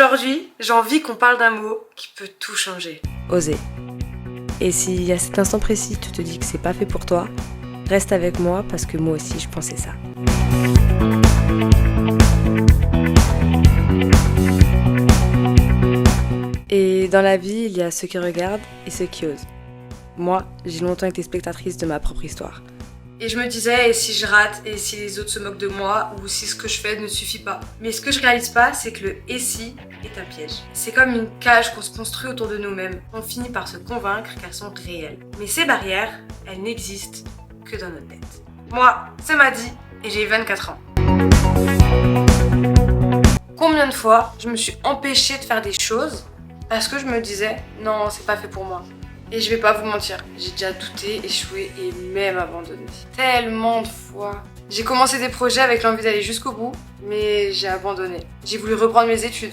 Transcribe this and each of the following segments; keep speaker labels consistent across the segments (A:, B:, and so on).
A: Aujourd'hui, j'ai envie qu'on parle d'un mot qui peut tout changer.
B: Oser. Et si à cet instant précis tu te dis que c'est pas fait pour toi, reste avec moi parce que moi aussi je pensais ça. Et dans la vie, il y a ceux qui regardent et ceux qui osent. Moi, j'ai longtemps été spectatrice de ma propre histoire.
A: Et je me disais, et si je rate, et si les autres se moquent de moi, ou si ce que je fais ne suffit pas. Mais ce que je réalise pas, c'est que le « et si » est un piège. C'est comme une cage qu'on se construit autour de nous-mêmes. On finit par se convaincre qu'elles sont réelles. Mais ces barrières, elles n'existent que dans notre tête. Moi, c'est Madi, et j'ai 24 ans. Combien de fois je me suis empêchée de faire des choses parce que je me disais « non, c'est pas fait pour moi ». Et je vais pas vous mentir, j'ai déjà douté, échoué et même abandonné. Tellement de fois. J'ai commencé des projets avec l'envie d'aller jusqu'au bout, mais j'ai abandonné. J'ai voulu reprendre mes études.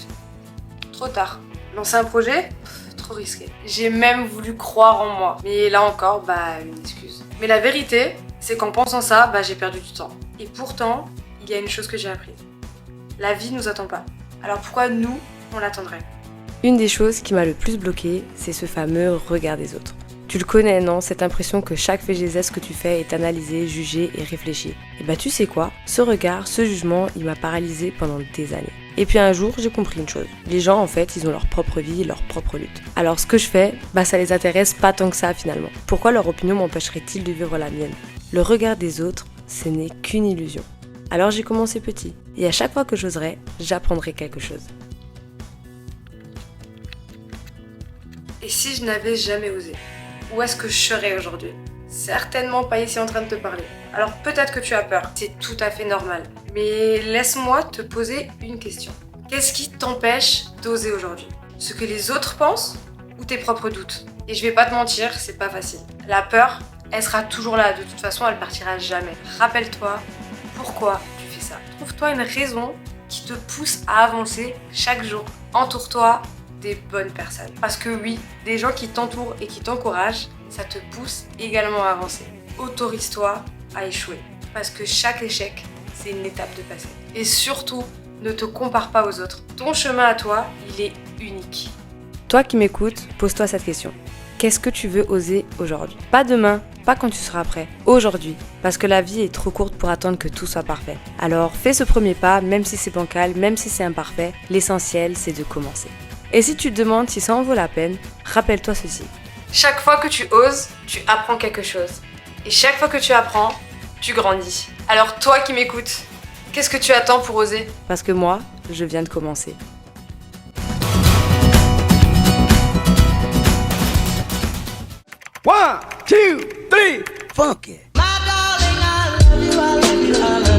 A: Trop tard. Lancer un projet ? Trop risqué. J'ai même voulu croire en moi. Mais là encore, une excuse. Mais la vérité, c'est qu'en pensant ça, j'ai perdu du temps. Et pourtant, il y a une chose que j'ai apprise. La vie nous attend pas. Alors pourquoi nous, on l'attendrait ?
B: Une des choses qui m'a le plus bloquée, c'est ce fameux regard des autres. Tu le connais, non ? Cette impression que chaque fait et geste que tu fais est analysé, jugé et réfléchi. Et tu sais quoi ? Ce regard, ce jugement, il m'a paralysée pendant des années. Et puis un jour, j'ai compris une chose. Les gens, en fait, ils ont leur propre vie et leur propre lutte. Alors ce que je fais, ça les intéresse pas tant que ça finalement. Pourquoi leur opinion m'empêcherait-il de vivre la mienne ? Le regard des autres, ce n'est qu'une illusion. Alors j'ai commencé petit. Et à chaque fois que j'oserai, j'apprendrai quelque chose.
A: Et si je n'avais jamais osé ? Où est-ce que je serais aujourd'hui ? Certainement pas ici en train de te parler. Alors peut-être que tu as peur, c'est tout à fait normal. Mais laisse-moi te poser une question. Qu'est-ce qui t'empêche d'oser aujourd'hui ? Ce que les autres pensent ou tes propres doutes ? Et je vais pas te mentir, c'est pas facile. La peur, elle sera toujours là, de toute façon elle partira jamais. Rappelle-toi pourquoi tu fais ça. Trouve-toi une raison qui te pousse à avancer chaque jour. Entoure-toi des bonnes personnes. Parce que oui, des gens qui t'entourent et qui t'encouragent, ça te pousse également à avancer. Autorise-toi à échouer. Parce que chaque échec, c'est une étape de passé. Et surtout, ne te compare pas aux autres. Ton chemin à toi, il est unique.
B: Toi qui m'écoutes, pose-toi cette question. Qu'est-ce que tu veux oser aujourd'hui ? Pas demain, pas quand tu seras prêt. Aujourd'hui. Parce que la vie est trop courte pour attendre que tout soit parfait. Alors fais ce premier pas, même si c'est bancal, même si c'est imparfait. L'essentiel, c'est de commencer. Et si tu te demandes si ça en vaut la peine, rappelle-toi ceci.
A: Chaque fois que tu oses, tu apprends quelque chose. Et chaque fois que tu apprends, tu grandis. Alors toi qui m'écoutes, qu'est-ce que tu attends pour oser ?
B: Parce que moi, je viens de commencer.
C: One, two, three, funky.
D: My darling, I love you, I love you, I love you.